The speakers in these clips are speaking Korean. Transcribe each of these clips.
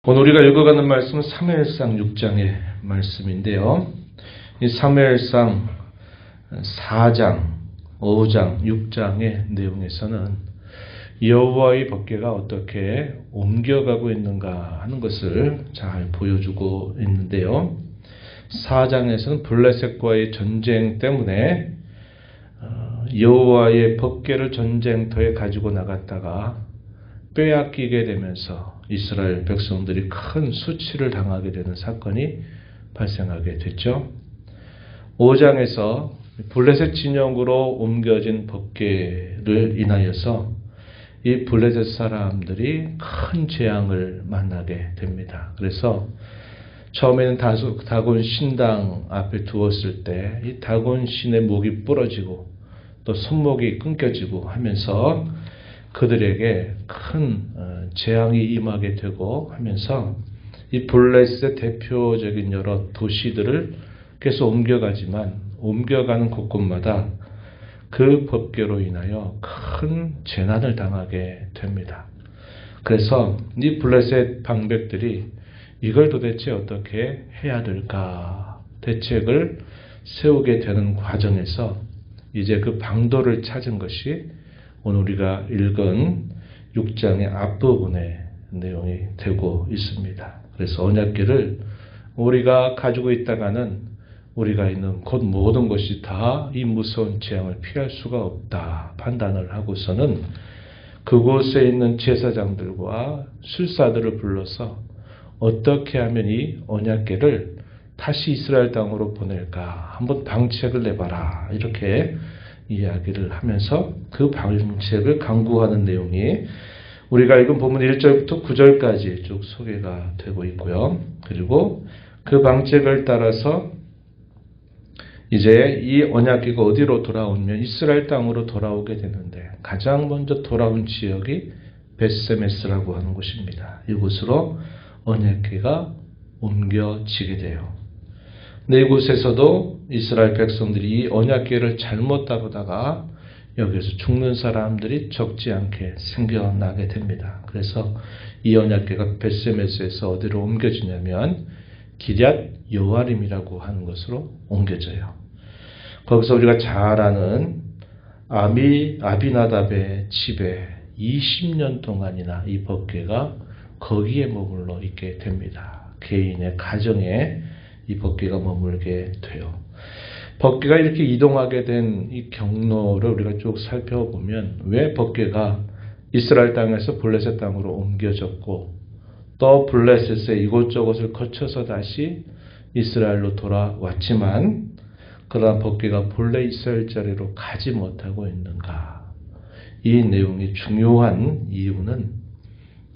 오늘 우리가 읽어가는 말씀은 사무엘상 6장의 말씀인데요. 이 사무엘상 4장, 5장, 6장의 내용에서는 여호와의 법궤가 어떻게 옮겨가고 있는가 하는 것을 잘 보여주고 있는데요. 4장에서는 블레셋과의 전쟁 때문에 여호와의 법궤를 전쟁터에 가지고 나갔다가 빼앗기게 되면서 이스라엘 백성들이 큰 수치를 당하게 되는 사건이 발생하게 됐죠. 5장에서 블레셋 진영으로 옮겨진 법궤를 인하여서 이 블레셋 사람들이 큰 재앙을 만나게 됩니다. 그래서 처음에는 다곤 신당 앞에 두었을 때 이 다곤 신의 목이 부러지고 또 손목이 끊겨지고 하면서 그들에게 큰 재앙이 임하게 되고 하면서 이 블레셋의 대표적인 여러 도시들을 계속 옮겨가지만 옮겨가는 곳곳마다 그 법궤로 인하여 큰 재난을 당하게 됩니다. 그래서 이 블레셋 방백들이 이걸 도대체 어떻게 해야 될까 대책을 세우게 되는 과정에서 이제 그 방도를 찾은 것이 오늘 우리가 읽은 6장의 앞부분의 내용이 되고 있습니다. 그래서 언약궤를 우리가 가지고 있다가는 우리가 있는 곳 모든 것이 다 이 무서운 재앙을 피할 수가 없다 판단을 하고서는 그곳에 있는 제사장들과 술사들을 불러서 어떻게 하면 이 언약궤를 다시 이스라엘 땅으로 보낼까 한번 방책을 내봐라 이렇게 이야기를 하면서 그 방책을 강구하는 내용이 우리가 읽은 본문 1절부터 9절까지 쭉 소개가 되고 있고요. 그리고 그 방책을 따라서 이제 이 언약궤가 어디로 돌아오면 이스라엘 땅으로 돌아오게 되는데 가장 먼저 돌아온 지역이 벳세메스라고 하는 곳입니다. 이곳으로 언약궤가 옮겨지게 돼요. 근데 이곳에서도 이스라엘 백성들이 이 언약궤를 잘못 다루다가 여기서 죽는 사람들이 적지 않게 생겨나게 됩니다. 그래서 이 언약궤가 벳세메스에서 어디로 옮겨지냐면 기럇 여아림이라고 하는 것으로 옮겨져요. 거기서 우리가 잘 아는 아비나답의 집에 20년 동안이나 이 법궤가 거기에 머물러 있게 됩니다. 개인의 가정에 이 법궤가 머물게 돼요. 법궤가 이렇게 이동하게 된 이 경로를 우리가 쭉 살펴보면 왜 법궤가 이스라엘 땅에서 블레셋 땅으로 옮겨졌고 또 블레셋의 이곳저곳을 거쳐서 다시 이스라엘로 돌아왔지만 그러나 법궤가 본래 이스라엘 자리로 가지 못하고 있는가? 이 내용이 중요한 이유는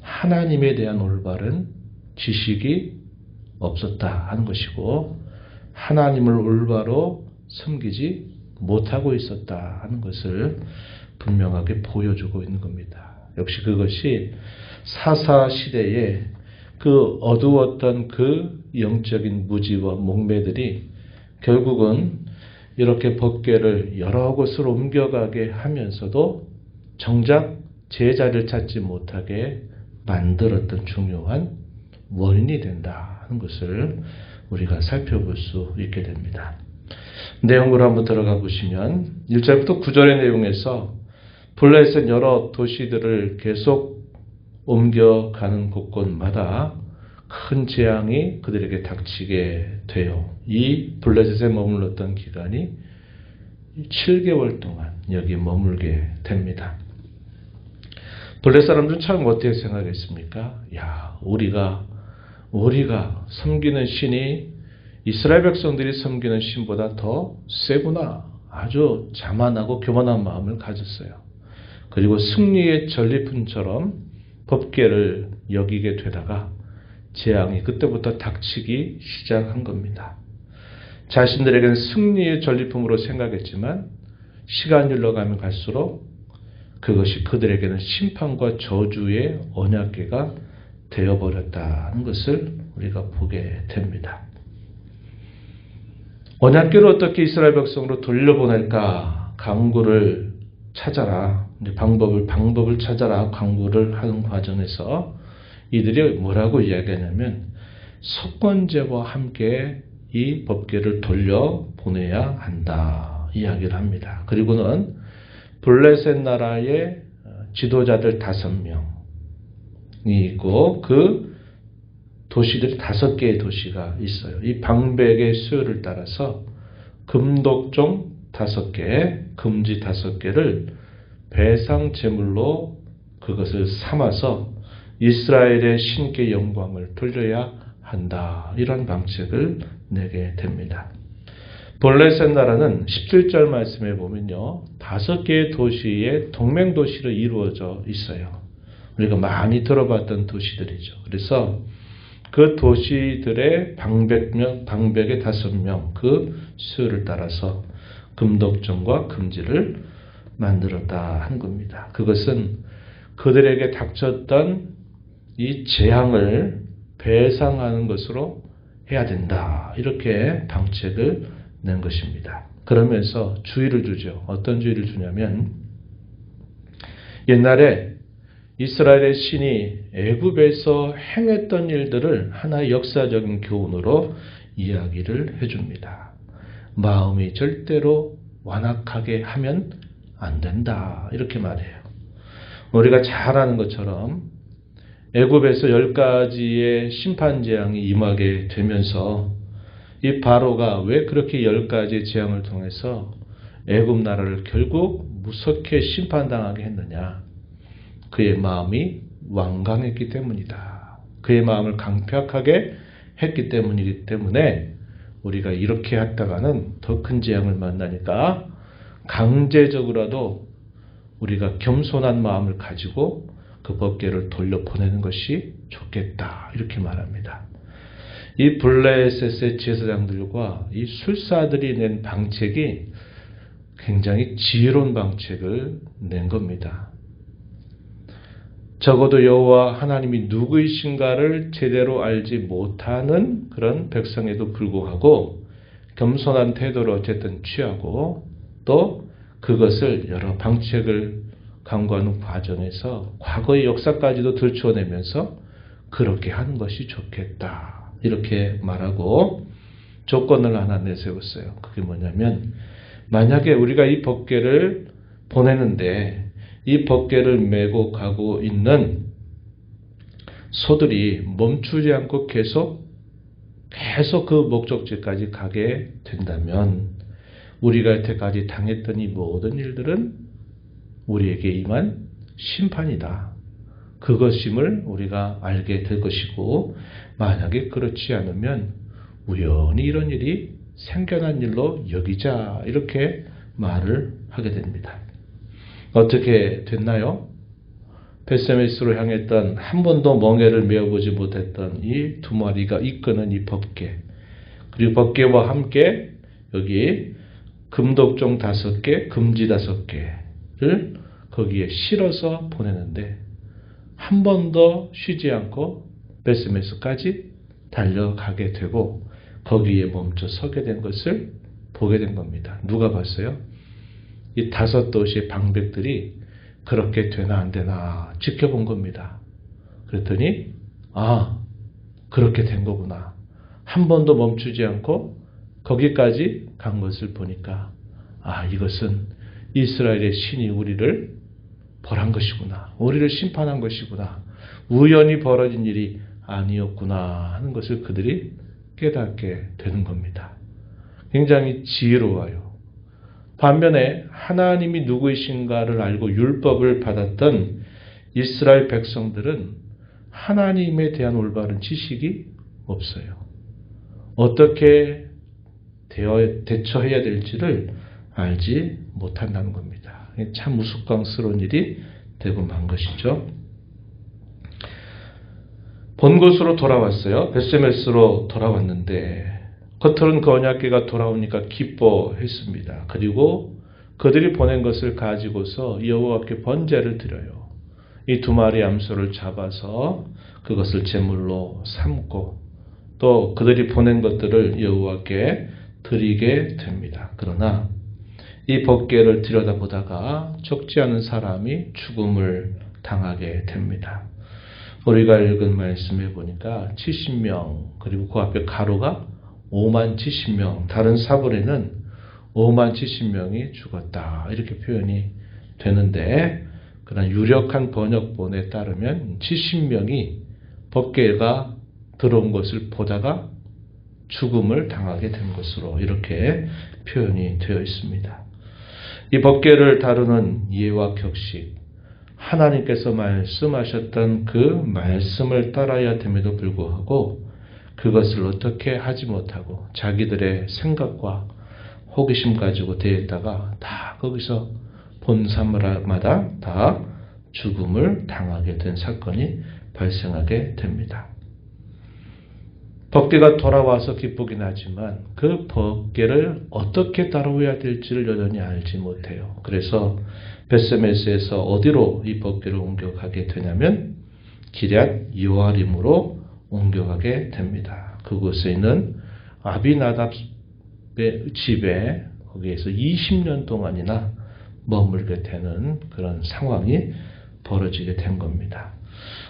하나님에 대한 올바른 지식이 없었다 하는 것이고 하나님을 올바로 섬기지 못하고 있었다 하는 것을 분명하게 보여주고 있는 겁니다. 역시 그것이 사사시대에 그 어두웠던 그 영적인 무지와 목매들이 결국은 이렇게 법궤를 여러 곳으로 옮겨가게 하면서도 정작 제자를 찾지 못하게 만들었던 중요한 원인이 된다 하는 것을 우리가 살펴볼 수 있게 됩니다. 내용으로 한번 들어가 보시면 1절부터 9절의 내용에서 블레셋 여러 도시들을 계속 옮겨가는 곳곳마다 큰 재앙이 그들에게 닥치게 돼요. 이 블레셋에 머물렀던 기간이 7개월 동안 여기 머물게 됩니다. 블레셋 사람들은 참 어떻게 생각했습니까? 야, 우리가 섬기는 신이 이스라엘 백성들이 섬기는 신보다 더 세구나. 아주 자만하고 교만한 마음을 가졌어요. 그리고 승리의 전리품처럼 법궤를 여기게 되다가 재앙이 그때부터 닥치기 시작한 겁니다. 자신들에게는 승리의 전리품으로 생각했지만 시간이 흘러가면 갈수록 그것이 그들에게는 심판과 저주의 언약궤가 되어버렸다는 것을 우리가 보게 됩니다. 언약궤를 어떻게 이스라엘 백성으로 돌려보낼까 강구를 찾아라. 방법을 찾아라. 강구를 하는 과정에서 이들이 뭐라고 이야기하냐면 속건제와 함께 이 법궤를 돌려보내야 한다 이야기를 합니다. 그리고는 블레셋 나라의 지도자들 5명이 있고 그 도시들이 5개의 도시가 있어요. 이 방백의 수요를 따라서 금독종 5개, 금지 5개를 배상 제물로 그것을 삼아서 이스라엘의 신께 영광을 돌려야 한다. 이런 방책을 내게 됩니다. 블레셋 나라는 17절 말씀에 보면요. 5개의 도시의 동맹도시로 이루어져 있어요. 우리가 많이 들어봤던 도시들이죠. 그래서 그 도시들의 방백의 5명 그 수요를 따라서 금독정과 금지를 만들었다 한 겁니다. 그것은 그들에게 닥쳤던 이 재앙을 배상하는 것으로 해야 된다. 이렇게 방책을 낸 것입니다. 그러면서 주의를 주죠. 어떤 주의를 주냐면 옛날에 이스라엘의 신이 애굽에서 행했던 일들을 하나의 역사적인 교훈으로 이야기를 해줍니다. 마음이 절대로 완악하게 하면 안 된다. 이렇게 말해요. 우리가 잘 아는 것처럼 애굽에서 10가지의 심판 재앙이 임하게 되면서 이 바로가 왜 그렇게 10가지의 재앙을 통해서 애굽 나라를 결국 무섭게 심판당하게 했느냐. 그의 마음이 완강했기 때문이다. 그의 마음을 강팍하게 했기 때문이기 때문에 우리가 이렇게 했다가는 더 큰 재앙을 만나니까 강제적으로라도 우리가 겸손한 마음을 가지고 그 법궤를 돌려보내는 것이 좋겠다. 이렇게 말합니다. 이 블레셋의 제사장들과 이 술사들이 낸 방책이 굉장히 지혜로운 방책을 낸 겁니다. 적어도 여호와 하나님이 누구이신가를 제대로 알지 못하는 그런 백성에도 불구하고 겸손한 태도를 어쨌든 취하고 또 그것을 여러 방책을 강구하는 과정에서 과거의 역사까지도 들춰내면서 그렇게 하는 것이 좋겠다. 이렇게 말하고 조건을 하나 내세웠어요. 그게 뭐냐면 만약에 우리가 이 법궤를 보내는데 이 법궤를 메고 가고 있는 소들이 멈추지 않고 계속 그 목적지까지 가게 된다면 우리가 여태까지 당했던 이 모든 일들은 우리에게 임한 심판이다. 그것임을 우리가 알게 될 것이고 만약에 그렇지 않으면 우연히 이런 일이 생겨난 일로 여기자 이렇게 말을 하게 됩니다. 어떻게 됐나요? 벳세메스로 향했던 한 번도 멍에를 메어보지 못했던 이 2마리가 이끄는 이 법궤 그리고 법궤와 함께 여기 금독종 5개, 금지 5개를 거기에 실어서 보내는데 한 번도 쉬지 않고 벳세메스까지 달려가게 되고 거기에 멈춰 서게 된 것을 보게 된 겁니다. 누가 봤어요? 이 5도시의 방백들이 그렇게 되나 안 되나 지켜본 겁니다. 그랬더니 그렇게 된 거구나. 한 번도 멈추지 않고 거기까지 간 것을 보니까 이것은 이스라엘의 신이 우리를 벌한 것이구나. 우리를 심판한 것이구나. 우연히 벌어진 일이 아니었구나 하는 것을 그들이 깨닫게 되는 겁니다. 굉장히 지혜로워요. 반면에 하나님이 누구이신가를 알고 율법을 받았던 이스라엘 백성들은 하나님에 대한 올바른 지식이 없어요. 어떻게 대처해야 될지를 알지 못한다는 겁니다. 참 우스꽝스러운 일이 되고 만 것이죠. 본 곳으로 돌아왔어요. 벳세메스로 돌아왔는데 겉으로는 그 언약궤가 돌아오니까 기뻐했습니다. 그리고 그들이 보낸 것을 가지고서 여호와께 번제를 드려요. 이 2마리 암소를 잡아서 그것을 제물로 삼고 또 그들이 보낸 것들을 여호와께 드리게 됩니다. 그러나 이 법궤를 들여다보다가 적지 않은 사람이 죽음을 당하게 됩니다. 우리가 읽은 말씀에 보니까 70명, 그리고 그 앞에 가로가 5만 70명, 다른 사본에는 5만 70명이 죽었다 이렇게 표현이 되는데, 그러나 유력한 번역본에 따르면 70명이 법궤가 들어온 것을 보다가 죽음을 당하게 된 것으로 이렇게 표현이 되어 있습니다. 이 법궤를 다루는 예와 격식, 하나님께서 말씀하셨던 그 말씀을 따라야 됨에도 불구하고 그것을 어떻게 하지 못하고 자기들의 생각과 호기심 가지고 대했다가 다 거기서 본 사람마다 다 죽음을 당하게 된 사건이 발생하게 됩니다. 법궤가 돌아와서 기쁘긴 하지만 그 법궤를 어떻게 다루어야 될지를 여전히 알지 못해요. 그래서 벳세메스에서 어디로 이 법궤를 옮겨가게 되냐면 기럇 여아림으로 옮겨가게 됩니다. 그곳에 있는 아비나답의 집에 거기에서 20년 동안이나 머물게 되는 그런 상황이 벌어지게 된 겁니다.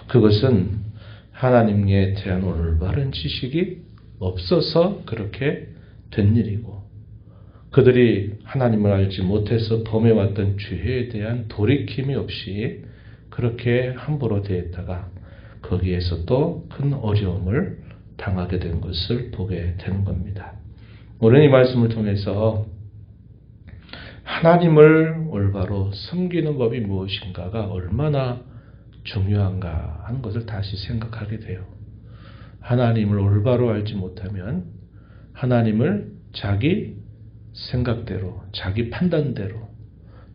그것은 하나님에 대한 올바른 지식이 없어서 그렇게 된 일이고, 그들이 하나님을 알지 못해서 범해왔던 죄에 대한 돌이킴이 없이 그렇게 함부로 대했다가 거기에서 또 큰 어려움을 당하게 된 것을 보게 되는 겁니다. 우리는 이 말씀을 통해서 하나님을 올바로 섬기는 법이 무엇인가가 얼마나 중요한가 하는 것을 다시 생각하게 돼요. 하나님을 올바로 알지 못하면 하나님을 자기 생각대로, 자기 판단대로,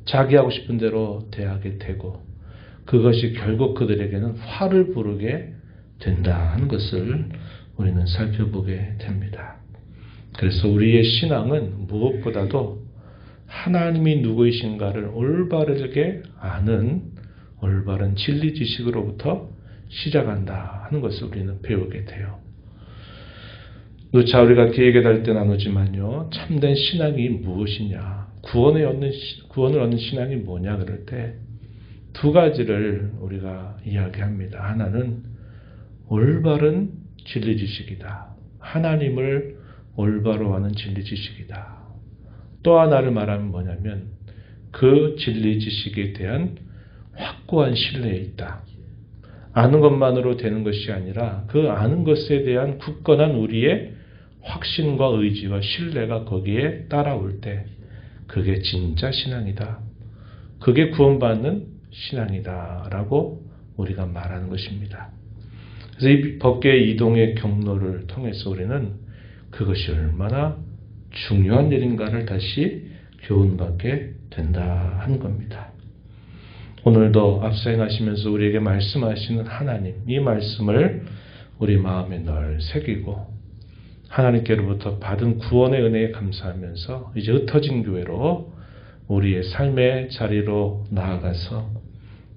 자기 하고 싶은 대로 대하게 되고 그것이 결국 그들에게는 화를 부르게 된다는 것을 우리는 살펴보게 됩니다. 그래서 우리의 신앙은 무엇보다도 하나님이 누구이신가를 올바르게 아는 올바른 진리 지식으로부터 시작한다 하는 것을 우리는 배우게 돼요. 누차 우리가 기회가 될 때 나누지만요, 참된 신앙이 무엇이냐, 구원을 얻는 신앙이 뭐냐 그럴 때 두 가지를 우리가 이야기합니다. 하나는 올바른 진리 지식이다. 하나님을 올바로 아는 진리 지식이다. 또 하나를 말하면 뭐냐면 그 진리 지식에 대한 확고한 신뢰에 있다. 아는 것만으로 되는 것이 아니라 그 아는 것에 대한 굳건한 우리의 확신과 의지와 신뢰가 거기에 따라올 때 그게 진짜 신앙이다. 그게 구원받는 신앙이다 라고 우리가 말하는 것입니다. 그래서 이 법궤의 이동의 경로를 통해서 우리는 그것이 얼마나 중요한 일인가를 다시 교훈받게 된다 하는 겁니다. 오늘도 앞서 행하시면서 우리에게 말씀하시는 하나님, 이 말씀을 우리 마음에 늘 새기고 하나님께로부터 받은 구원의 은혜에 감사하면서 이제 흩어진 교회로 우리의 삶의 자리로 나아가서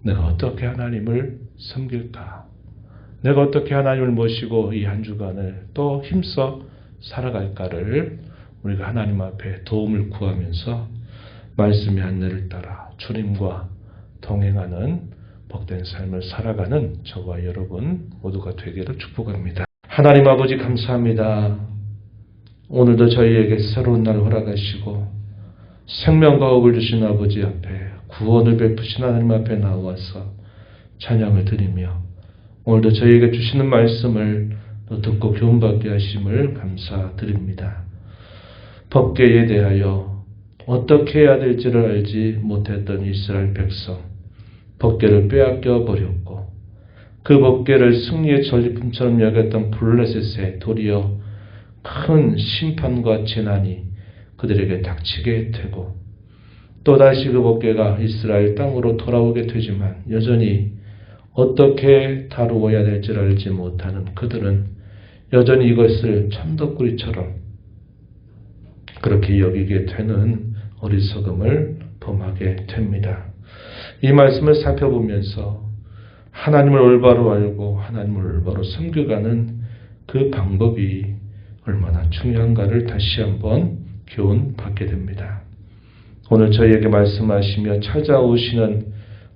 내가 어떻게 하나님을 섬길까? 내가 어떻게 하나님을 모시고 이 한 주간을 또 힘써 살아갈까를 우리가 하나님 앞에 도움을 구하면서 말씀의 안내를 따라 주님과 동행하는 복된 삶을 살아가는 저와 여러분 모두가 되기를 축복합니다. 하나님 아버지 감사합니다. 오늘도 저희에게 새로운 날 허락하시고 생명과 복을 주신 아버지 앞에 구원을 베푸신 하나님 앞에 나와서 찬양을 드리며 오늘도 저희에게 주시는 말씀을 또 듣고 교훈받게 하심을 감사드립니다. 법궤에 대하여 어떻게 해야 될지를 알지 못했던 이스라엘 백성, 법궤를 빼앗겨 버렸고 그 법궤를 승리의 전리품처럼 여겼던 블레셋에 도리어 큰 심판과 재난이 그들에게 닥치게 되고 또다시 그 법궤가 이스라엘 땅으로 돌아오게 되지만 여전히 어떻게 다루어야 될지를 알지 못하는 그들은 여전히 이것을 천덕꾸리처럼 그렇게 여기게 되는 어리석음을 범하게 됩니다. 이 말씀을 살펴보면서 하나님을 올바로 알고 하나님을 올바로 섬겨가는 그 방법이 얼마나 중요한가를 다시 한번 교훈받게 됩니다. 오늘 저희에게 말씀하시며 찾아오시는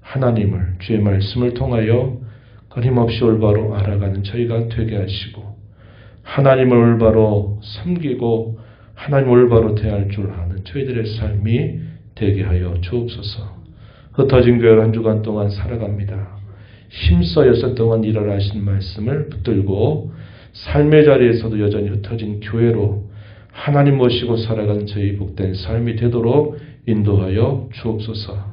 하나님을 주의 말씀을 통하여 끊임없이 올바로 알아가는 저희가 되게 하시고 하나님을 올바로 섬기고 하나님을 올바로 대할 줄 아는 저희들의 삶이 되게 하여 주옵소서. 흩어진 교회를 한 주간 동안 살아갑니다. 힘써 6 동안 일하라 하신 말씀을 붙들고 삶의 자리에서도 여전히 흩어진 교회로 하나님 모시고 살아가는 저희 복된 삶이 되도록 인도하여 주옵소서.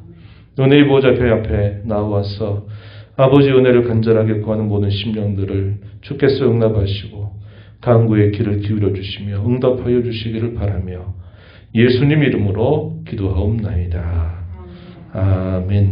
은혜의 보좌 배 앞에 나와서 아버지 은혜를 간절하게 구하는 모든 심령들을 주께서 용납하시고 간구의 귀를 기울여 주시며 응답하여 주시기를 바라며 예수님 이름으로 기도하옵나이다. 아멘.